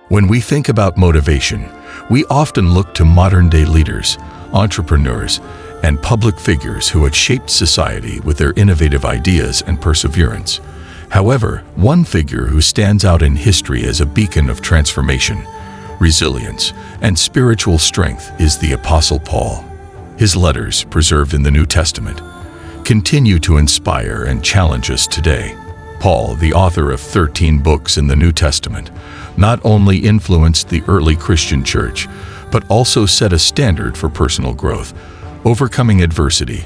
When we think about motivation, we often look to modern-day leaders, entrepreneurs, and public figures who had shaped society with their innovative ideas and perseverance. However, one figure who stands out in history as a beacon of transformation, resilience, and spiritual strength is the Apostle Paul. His letters, preserved in the New Testament, continue to inspire and challenge us today. Paul, the author of 13 books in the New Testament, not only influenced the early Christian church, but also set a standard for personal growth, overcoming adversity,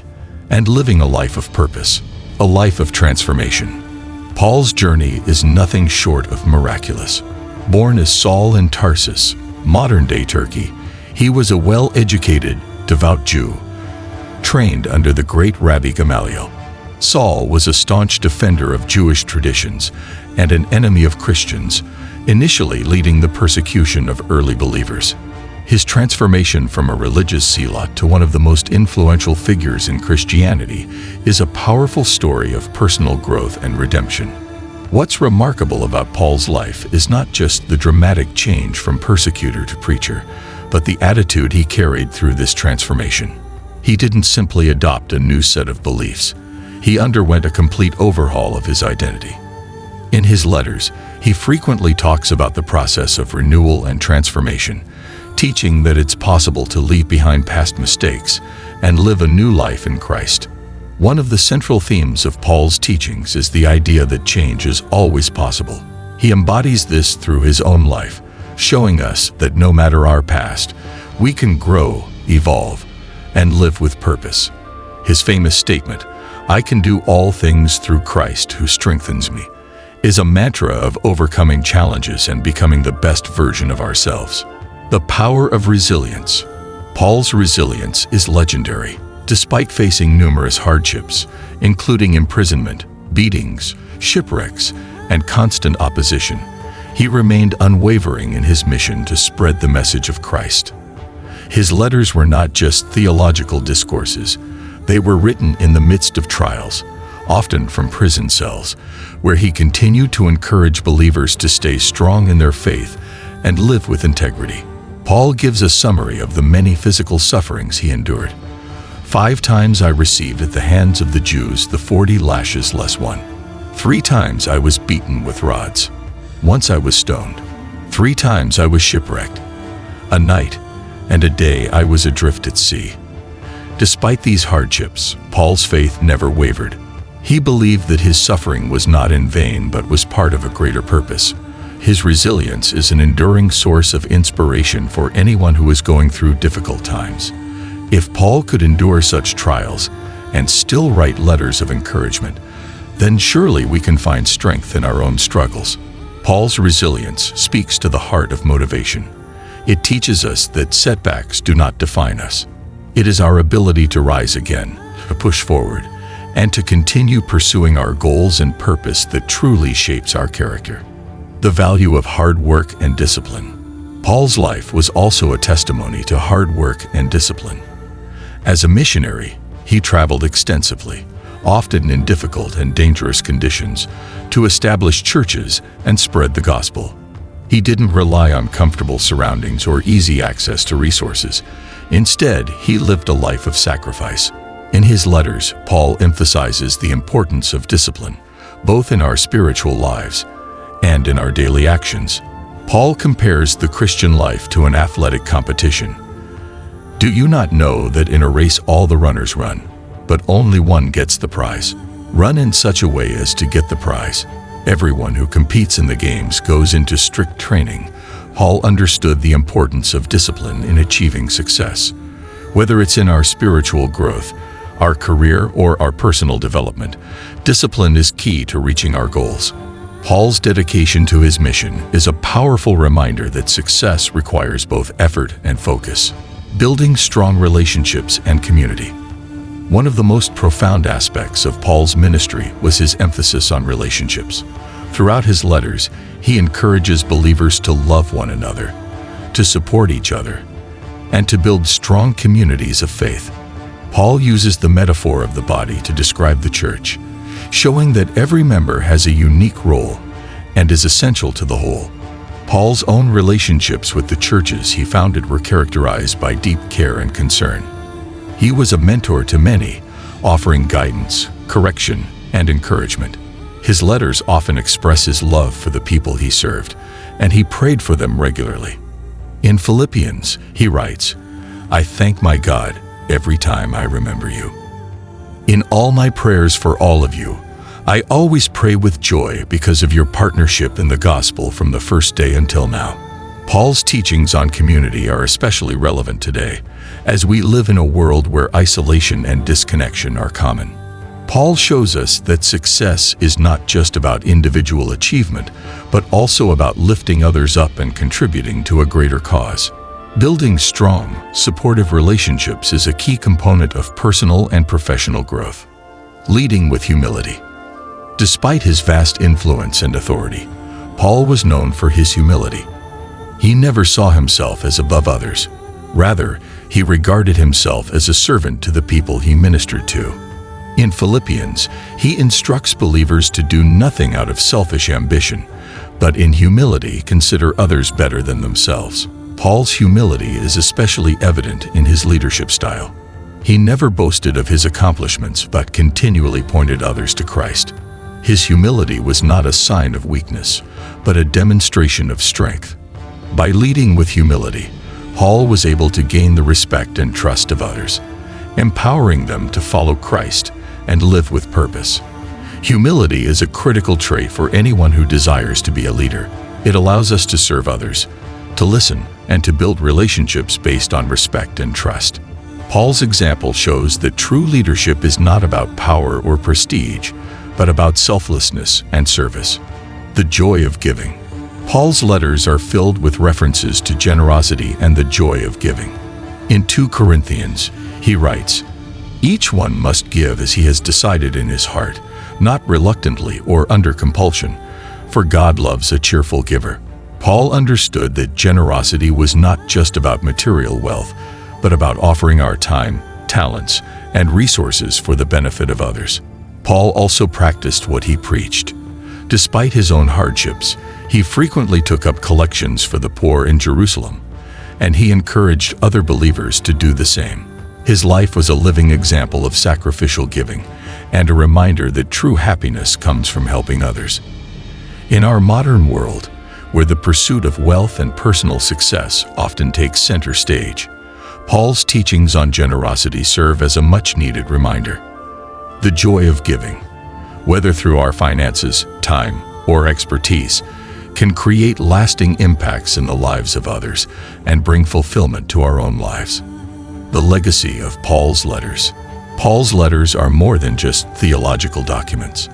and living a life of purpose, a life of transformation. Paul's journey is nothing short of miraculous. Born as Saul in Tarsus, modern-day Turkey, he was a well-educated, devout Jew, trained under the great Rabbi Gamaliel. Saul was a staunch defender of Jewish traditions and an enemy of Christians, initially leading the persecution of early believers. His transformation from a religious zealot to one of the most influential figures in Christianity is a powerful story of personal growth and redemption. What's remarkable about Paul's life is not just the dramatic change from persecutor to preacher, but the attitude he carried through this transformation. He didn't simply adopt a new set of beliefs. He underwent a complete overhaul of his identity. In his letters, he frequently talks about the process of renewal and transformation, teaching that it's possible to leave behind past mistakes and live a new life in Christ. One of the central themes of Paul's teachings is the idea that change is always possible. He embodies this through his own life, showing us that no matter our past, we can grow, evolve, and live with purpose. His famous statement, "I can do all things through Christ who strengthens me," is a mantra of overcoming challenges and becoming the best version of ourselves. The power of resilience. Paul's resilience is legendary. Despite facing numerous hardships, including imprisonment, beatings, shipwrecks, and constant opposition, he remained unwavering in his mission to spread the message of Christ. His letters were not just theological discourses. They were written in the midst of trials, often from prison cells, where he continued to encourage believers to stay strong in their faith and live with integrity. Paul gives a summary of the many physical sufferings he endured. 5 times I received at the hands of the Jews the 40 lashes less 1. 3 times I was beaten with rods. Once I was stoned. 3 times I was shipwrecked. A night and a day I was adrift at sea. Despite these hardships, Paul's faith never wavered. He believed that his suffering was not in vain but was part of a greater purpose. His resilience is an enduring source of inspiration for anyone who is going through difficult times. If Paul could endure such trials and still write letters of encouragement, then surely we can find strength in our own struggles. Paul's resilience speaks to the heart of motivation. It teaches us that setbacks do not define us. It is our ability to rise again, to push forward, and to continue pursuing our goals and purpose that truly shapes our character. The value of hard work and discipline. Paul's life was also a testimony to hard work and discipline. As a missionary, he traveled extensively, often in difficult and dangerous conditions, to establish churches and spread the gospel. He didn't rely on comfortable surroundings or easy access to resources. Instead, he lived a life of sacrifice. In his letters, Paul emphasizes the importance of discipline, both in our spiritual lives and in our daily actions. Paul compares the Christian life to an athletic competition. Do you not know that in a race all the runners run, but only one gets the prize? Run in such a way as to get the prize. Everyone who competes in the games goes into strict training. Paul understood the importance of discipline in achieving success. Whether it's in our spiritual growth, our career, or our personal development, discipline is key to reaching our goals. Paul's dedication to his mission is a powerful reminder that success requires both effort and focus. Building strong relationships and community. One of the most profound aspects of Paul's ministry was his emphasis on relationships. Throughout his letters, he encourages believers to love one another, to support each other, and to build strong communities of faith. Paul uses the metaphor of the body to describe the church, showing that every member has a unique role and is essential to the whole. Paul's own relationships with the churches he founded were characterized by deep care and concern. He was a mentor to many, offering guidance, correction, and encouragement. His letters often express his love for the people he served, and he prayed for them regularly. In Philippians, he writes, "I thank my God every time I remember you. In all my prayers for all of you, I always pray with joy because of your partnership in the gospel from the first day until now." Paul's teachings on community are especially relevant today, as we live in a world where isolation and disconnection are common. Paul shows us that success is not just about individual achievement, but also about lifting others up and contributing to a greater cause. Building strong, supportive relationships is a key component of personal and professional growth. Leading with humility. Despite his vast influence and authority, Paul was known for his humility. He never saw himself as above others. Rather, he regarded himself as a servant to the people he ministered to. In Philippians, he instructs believers to do nothing out of selfish ambition, but in humility consider others better than themselves. Paul's humility is especially evident in his leadership style. He never boasted of his accomplishments but continually pointed others to Christ. His humility was not a sign of weakness, but a demonstration of strength. By leading with humility, Paul was able to gain the respect and trust of others, empowering them to follow Christ and live with purpose. Humility is a critical trait for anyone who desires to be a leader. It allows us to serve others, to listen, and to build relationships based on respect and trust. Paul's example shows that true leadership is not about power or prestige, but about selflessness and service. The joy of giving. Paul's letters are filled with references to generosity and the joy of giving. In 2 Corinthians, he writes, "Each one must give as he has decided in his heart, not reluctantly or under compulsion, for God loves a cheerful giver." Paul understood that generosity was not just about material wealth, but about offering our time, talents, and resources for the benefit of others. Paul also practiced what he preached. Despite his own hardships, he frequently took up collections for the poor in Jerusalem, and he encouraged other believers to do the same. His life was a living example of sacrificial giving, and a reminder that true happiness comes from helping others. In our modern world, where the pursuit of wealth and personal success often takes center stage, Paul's teachings on generosity serve as a much-needed reminder. The joy of giving, whether through our finances, time, or expertise, can create lasting impacts in the lives of others and bring fulfillment to our own lives. The legacy of Paul's letters. Paul's letters are more than just theological documents.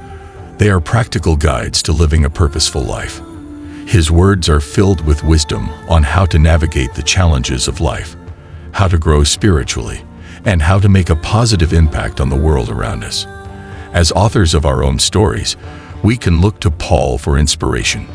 They are practical guides to living a purposeful life. His words are filled with wisdom on how to navigate the challenges of life, how to grow spiritually, and how to make a positive impact on the world around us. As authors of our own stories, we can look to Paul for inspiration.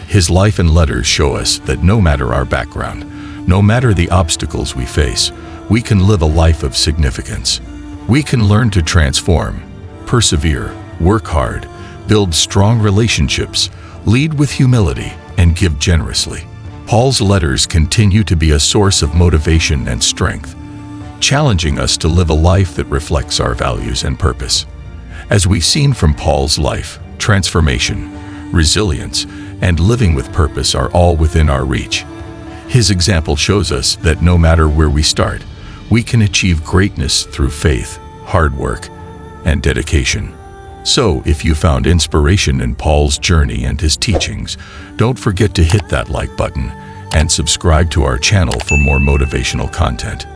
His life and letters show us that no matter our background, no matter the obstacles we face, we can live a life of significance. We can learn to transform, persevere, work hard, build strong relationships, lead with humility, and give generously. Paul's letters continue to be a source of motivation and strength, challenging us to live a life that reflects our values and purpose. As we've seen from Paul's life, transformation, resilience, and living with purpose are all within our reach. His example shows us that no matter where we start, we can achieve greatness through faith, hard work, and dedication. So, if you found inspiration in Paul's journey and his teachings, don't forget to hit that like button and subscribe to our channel for more motivational content.